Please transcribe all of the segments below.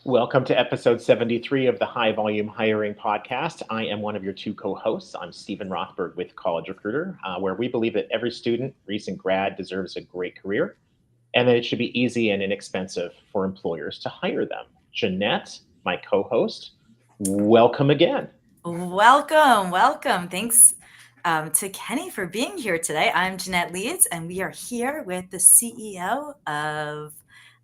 Welcome to episode 73 of the High Volume Hiring Podcast. I am one of your two co hosts. I'm Stephen Rothberg with College Recruiter, where we believe that every student, recent grad, deserves a great career and that it should be easy and inexpensive for employers to hire them. Jeanette, my co host, welcome again. Welcome. Thanks to Kenny for being here today. I'm Jeanette Leeds, and we are here with the CEO of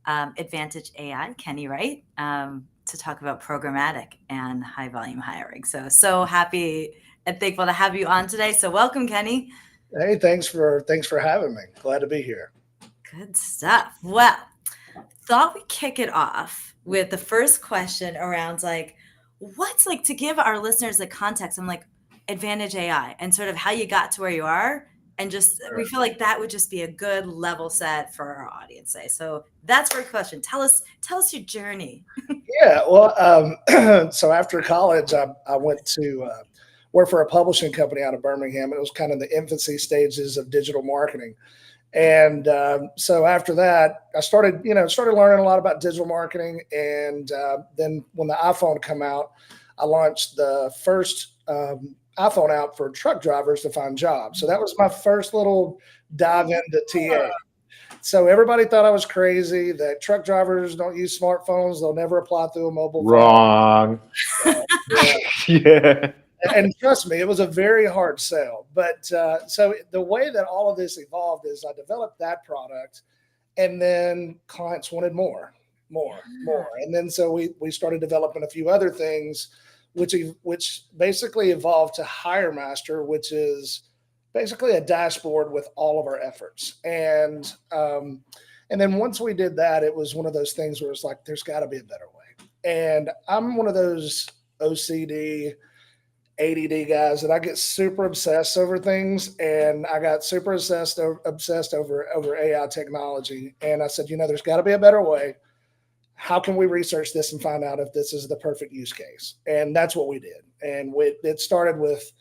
Advantage AI, Kenny Wright, to talk about programmatic and high volume hiring. So happy and thankful to have you on today. So welcome, Kenny. Hey, thanks for having me. Glad to be here. Good stuff. Well, thought we'd kick it off with the first question around what's to give our listeners the context. I'm like Advantage AI and sort of how you got to where you are. And just, we feel like that would just be a good level set for our audience today. So that's our question. Tell us your journey. Yeah, well, so after college, I went to work for a publishing company out of Birmingham. It was kind of the infancy stages of digital marketing. And so after that, I started learning a lot about digital marketing. And then when the iPhone came out, I launched the first iPhone app for truck drivers to find jobs. So that was my first little dive into TA. So everybody thought I was crazy, that truck drivers don't use smartphones. They'll never apply through a mobile phone. Wrong. Yeah. And trust me, it was a very hard sell. But so the way that all of this evolved is I developed that product, and then clients wanted more. And then so we started developing a few other things, which basically evolved to Hire Master, which is basically a dashboard with all of our efforts. And then once we did that, it was one of those things where it's like, there's got to be a better way. And I'm one of those OCD, ADD guys that I get super obsessed over things, and I got super obsessed over AI technology. And I said, there's got to be a better way. How can we research this and find out if this is the perfect use case? And that's what we did. And it started with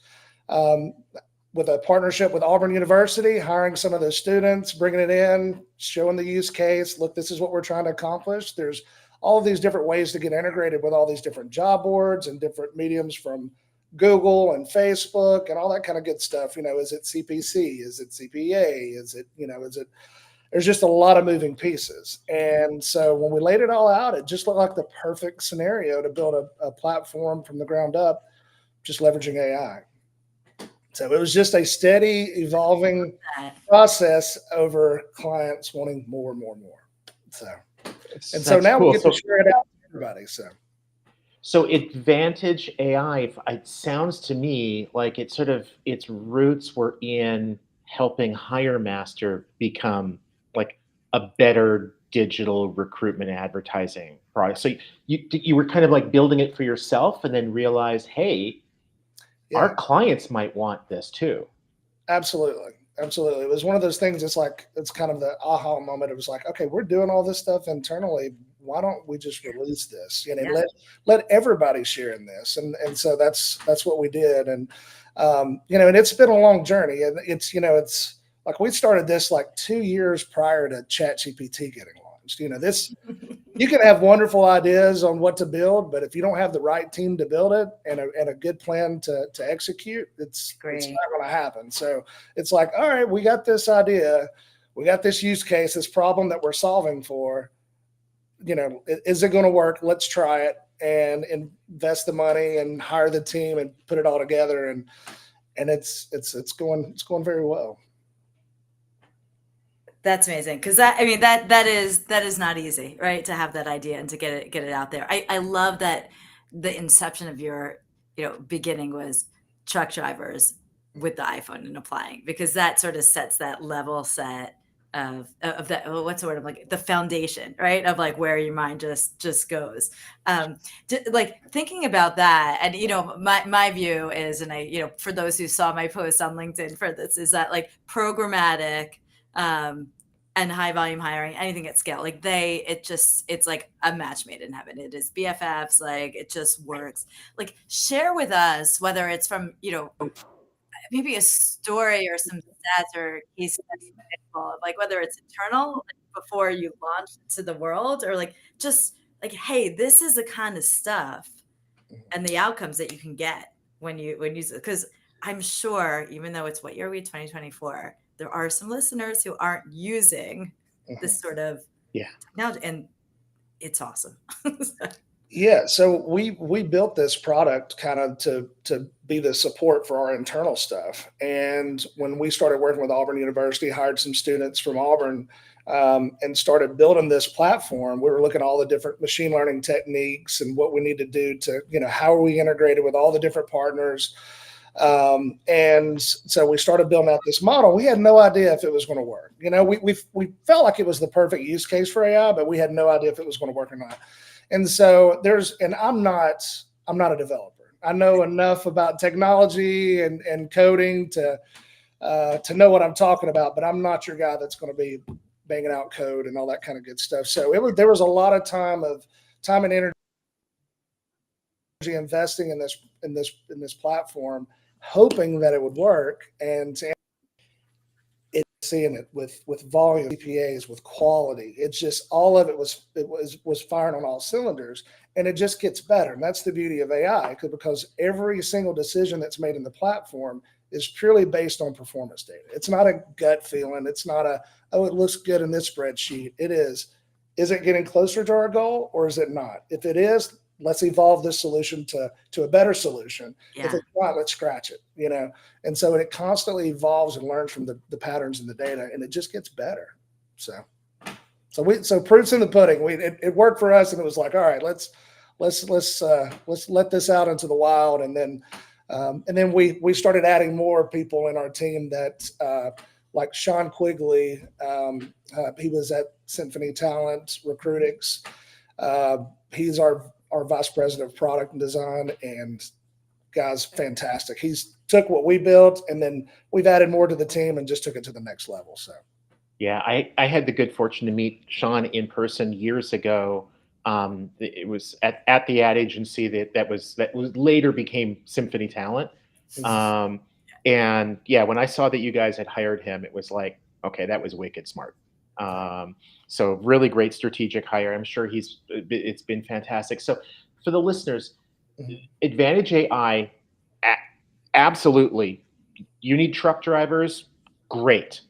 a partnership with Auburn University, hiring some of those students, bringing it in, showing the use case. Look, this is what we're trying to accomplish. There's all of these different ways to get integrated with all these different job boards and different mediums from Google and Facebook and all that kind of good stuff. Is it CPC? Is it CPA? Is it there's just a lot of moving pieces. And so when we laid it all out, it just looked like the perfect scenario to build a platform from the ground up, just leveraging AI. So it was just a steady evolving process over clients wanting more and more and more. So now we get to share it out to everybody. So Advantage AI, it sounds to me like its roots were in helping Hire Master become like a better digital recruitment advertising product. So you were kind of like building it for yourself and then realized, hey, our clients might want this too. Absolutely. It was one of those things. It's kind of the aha moment. It was like, okay, we're doing all this stuff internally. Why don't we just release this? Let everybody share in this. And so that's what we did. And and it's been a long journey. And it's like we started this like 2 years prior to ChatGPT getting launched. You can have wonderful ideas on what to build, but if you don't have the right team to build it and a good plan to execute, it's not going to happen. So it's like, all right, we got this idea, we got this use case, this problem that we're solving for. Is it going to work? Let's try it and invest the money and hire the team and put it all together. And it's going very well. That's amazing. Cause that is not easy, right? To have that idea and to get it out there. I love that the inception of your, beginning was truck drivers with the iPhone and applying, because that sort of sets that level set of that, what's the word of like the foundation, right? Of like where your mind just goes. Like thinking about that. And, my view is, and for those who saw my post on LinkedIn for this, is that like programmatic, and high volume hiring, anything at scale, it's like a match made in heaven. It is BFFs, like it just works. Like share with us whether it's from, maybe a story or some stats or case study of like whether it's internal, like before you launch to the world, or like just like, hey, this is the kind of stuff and the outcomes that you can get when you use it. Because I'm sure, even though it's what year are we, 2024, there are some listeners who aren't using this sort of technology, and it's awesome. Yeah, so we built this product kind of to be the support for our internal stuff. And when we started working with Auburn University, hired some students from Auburn, and started building this platform, we were looking at all the different machine learning techniques and what we need to do to, how are we integrated with all the different partners. And so we started building out this model. We had no idea if it was going to work. We felt like it was the perfect use case for AI, but we had no idea if it was going to work or not. And so I'm not a developer. I know enough about technology and coding to know what I'm talking about, but I'm not your guy that's going to be banging out code and all that kind of good stuff. So there was a lot of time and energy investing in this platform, hoping that it would work, and seeing it with volume, CPAs, with quality. It's just all of it was firing on all cylinders, and it just gets better. And that's the beauty of AI, because every single decision that's made in the platform is purely based on performance data. It's not a gut feeling. It's not it looks good in this spreadsheet. It is it getting closer to our goal, or is it not? If it is, let's evolve this solution to a better solution. Yeah. If it's not, let's scratch it, And so it constantly evolves and learns from the patterns in the data, and it just gets better. So proof's in the pudding. It worked for us, and it was like, all right, let's let this out into the wild. And then we started adding more people in our team that, like Sean Quigley, he was at Symphony Talent Recruitix. He's our vice president of product and design, and guy's fantastic. He's took what we built, and then we've added more to the team and just took it to the next level. So, yeah, I had the good fortune to meet Sean in person years ago. It was at the ad agency that was later became Symphony Talent. And yeah, when I saw that you guys had hired him, it was like, okay, that was wicked smart. So really great strategic hire. I'm sure it's been fantastic. So for the listeners, Advantage AI, absolutely. You need truck drivers, great.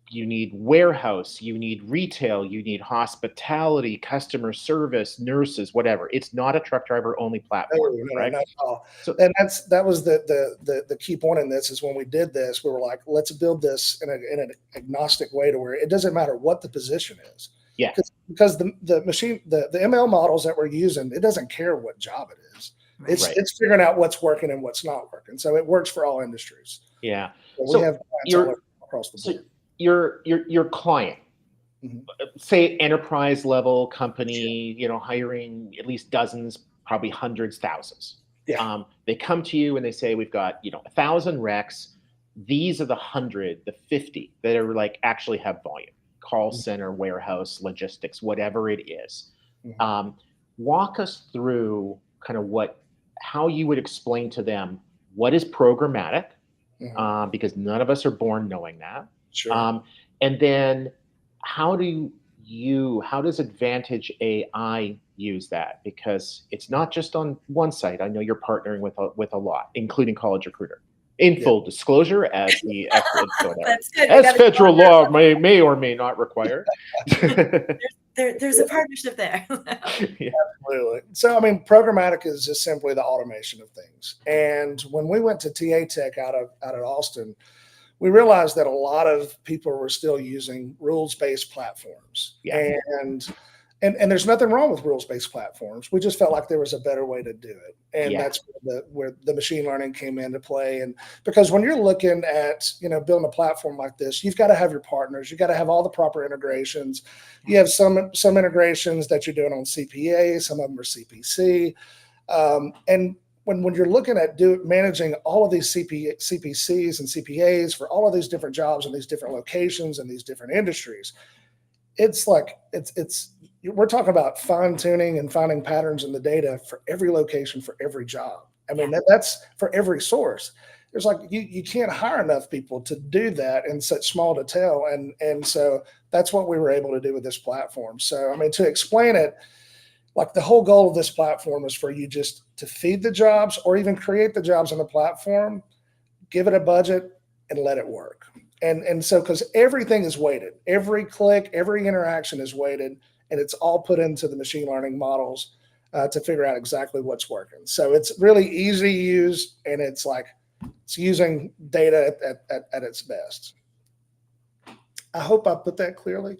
You need warehouse, you need retail, you need hospitality, customer service, nurses, whatever. It's not a truck driver only platform, right? Not at all. So, and that was the key point in this, is when we did this, we were like, let's build this in an agnostic way to where it doesn't matter what the position is. Yeah. Because the machine, the ML models that we're using, it doesn't care what job it is. Right. It's figuring out what's working and what's not working. So it works for all industries. Yeah. So we have clients all across the board. Your client, say enterprise level company, hiring at least dozens, probably hundreds, thousands. Yeah. They come to you and they say, we've got 1,000 recs. These are the 100, the 50 that are like actually have volume. Call center, warehouse, logistics, whatever it is. Walk us through kind of how you would explain to them what is programmatic, because none of us are born knowing that. Sure. And then how does Advantage AI use that? Because it's not just on one site. I know you're partnering with a lot, including College Recruiter. In full disclosure, as the as federal law may or may not require. There's a partnership there. Yeah. Absolutely. So, programmatic is just simply the automation of things. And when we went to TA Tech out of Austin, we realized that a lot of people were still using rules-based platforms. Yeah. And there's nothing wrong with rules-based platforms. We just felt like there was a better way to do it. And that's where the machine learning came into play. And because when you're looking at, building a platform like this, you've got to have your partners. You've got to have all the proper integrations. You have some integrations that you're doing on CPA, some of them are CPC. And when you're looking at managing all of these CPCs and CPAs for all of these different jobs and these different locations and these different industries, it's like we're talking about fine tuning and finding patterns in the data for every location, for every job. That's for every source. There's like you can't hire enough people to do that in such small detail, and so that's what we were able to do with this platform. So to explain it, like the whole goal of this platform is for you just to feed the jobs or even create the jobs on the platform, give it a budget and let it work. And so, because everything is weighted, every click, every interaction is weighted, and it's all put into the machine learning models to figure out exactly what's working. So it's really easy to use, and it's using data at its best. I hope I put that clearly.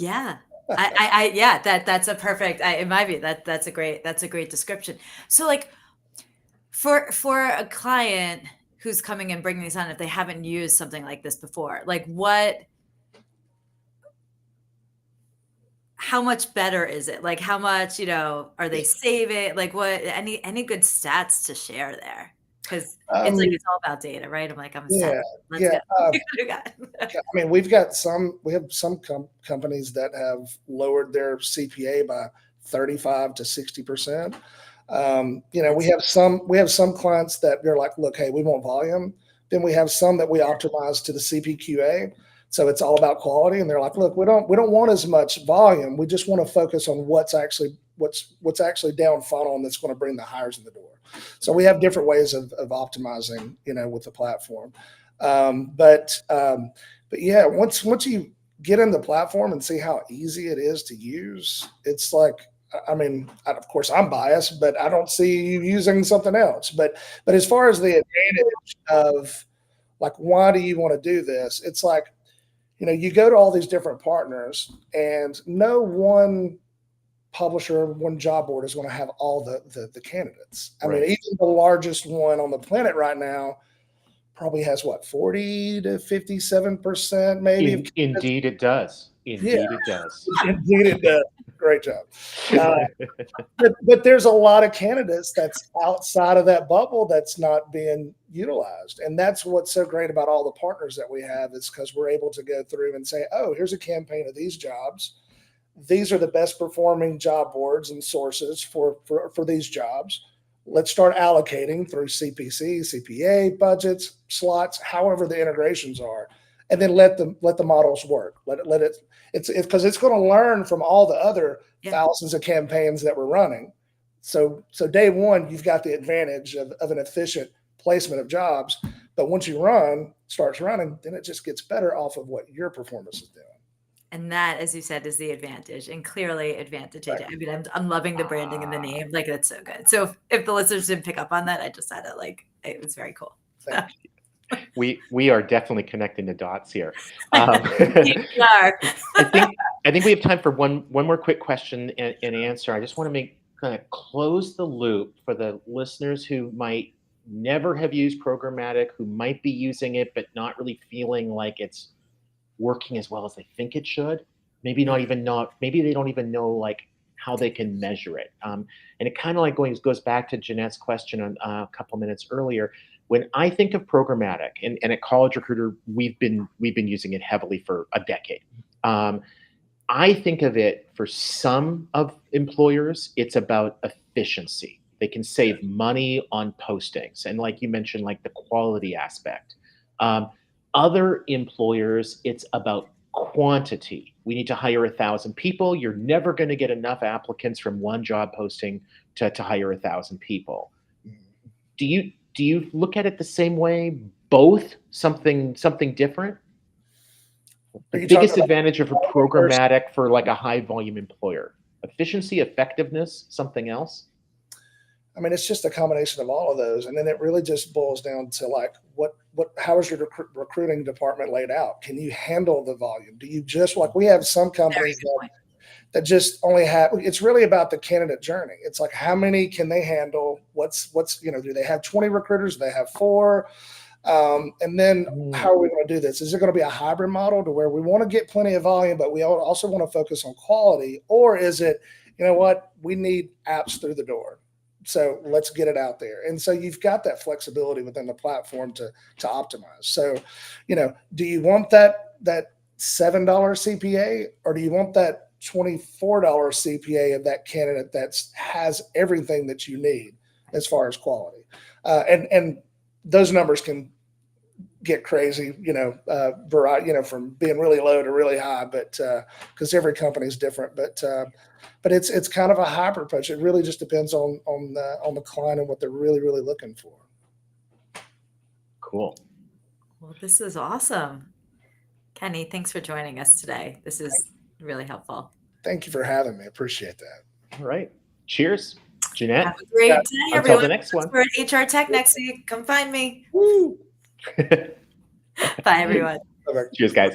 Yeah. Yeah, that's a perfect, in my view, that's a great description. So like for a client who's coming and bringing these on, if they haven't used something like this before, like how much better is it? Like how much, are they saving? Like what, any good stats to share there? Because it's like, it's all about data, right? I'm like, I'm set. Let's yeah. go. I mean, we have some companies that have lowered their CPA by 35 to 60%. We have some clients that they're like, look, hey, we want volume. Then we have some that we optimize to the CPQA. So it's all about quality. And they're like, look, we don't want as much volume. We just want to focus on what's actually down funnel and that's going to bring the hires in the door. So we have different ways of optimizing, with the platform. But yeah, once you get in the platform and see how easy it is to use, it's like, I mean, of course I'm biased, but I don't see you using something else. But as far as the advantage of like, why do you want to do this? It's like, you go to all these different partners and no one publisher, one job board is going to have all the candidates. I mean, even the largest one on the planet right now probably has 40 to 57%, maybe. Indeed, it does. Indeed, it does. Indeed, it does. Great job. But there's a lot of candidates that's outside of that bubble that's not being utilized. And that's what's so great about all the partners that we have, is because we're able to go through and say, oh, here's a campaign of these jobs. These are the best performing job boards and sources for these jobs. Let's start allocating through CPC, CPA, budgets, slots, however the integrations are, and then let the models work. It's because it's going to learn from all the other thousands of campaigns that we're running. So day one, you've got the advantage of an efficient placement of jobs. But once you starts running, then it just gets better off of what your performance is doing. And that, as you said, is the advantage, and clearly Advantage. Right. I mean, I'm loving the branding and the name. Like, that's so good. So if the listeners didn't pick up on that, I just had it. Like, it was very cool. We are definitely connecting the dots here. We are. I think we have time for one more quick question and answer. I just want to kind of close the loop for the listeners who might never have used Programmatic, who might be using it but not really feeling like it's working as well as they think it should. Maybe they don't even know like how they can measure it. And it kind of like goes back to Jeanette's question a couple minutes earlier. When I think of Programmatic, and at College Recruiter, we've been using it heavily for a decade. I think of it, for some of employers, it's about efficiency. They can save money on postings, and like you mentioned, like the quality aspect. Other employers, it's about quantity. We need to hire 1,000 people. You're never going to get enough applicants from one job posting to hire 1,000 people. Do you look at it the same way? Both something different? The biggest advantage of a Programmatic for like a high volume employer: efficiency, effectiveness, something else? I mean, it's just a combination of all of those. And then it really just boils down to like, how is your recruiting department laid out? Can you handle the volume? Do you just, like, we have some companies that just only have, it's really about the candidate journey. It's like, how many can they handle? Do they have 20 recruiters? Do they have 4? And then how are we going to do this? Is it going to be a hybrid model to where we want to get plenty of volume, but we also want to focus on quality? Or is it, we need apps through the door, so let's get it out there. And so you've got that flexibility within the platform to optimize. So, do you want that $7 CPA, or do you want that $24 CPA of that candidate that has everything that you need as far as quality? And those numbers can get crazy, from being really low to really high, but because every company is different, but it's kind of a hybrid approach. It really just depends on the client and what they're really, really looking for. Cool. Well, this is awesome. Kenny, thanks for joining us today. This is really helpful. Thank you for having me. Appreciate that. All right. Cheers, Jeanette. Have a great day, Until everyone. the next one. We're at HR Tech next week. Come find me. Woo! Bye, everyone. Bye-bye. Cheers, guys.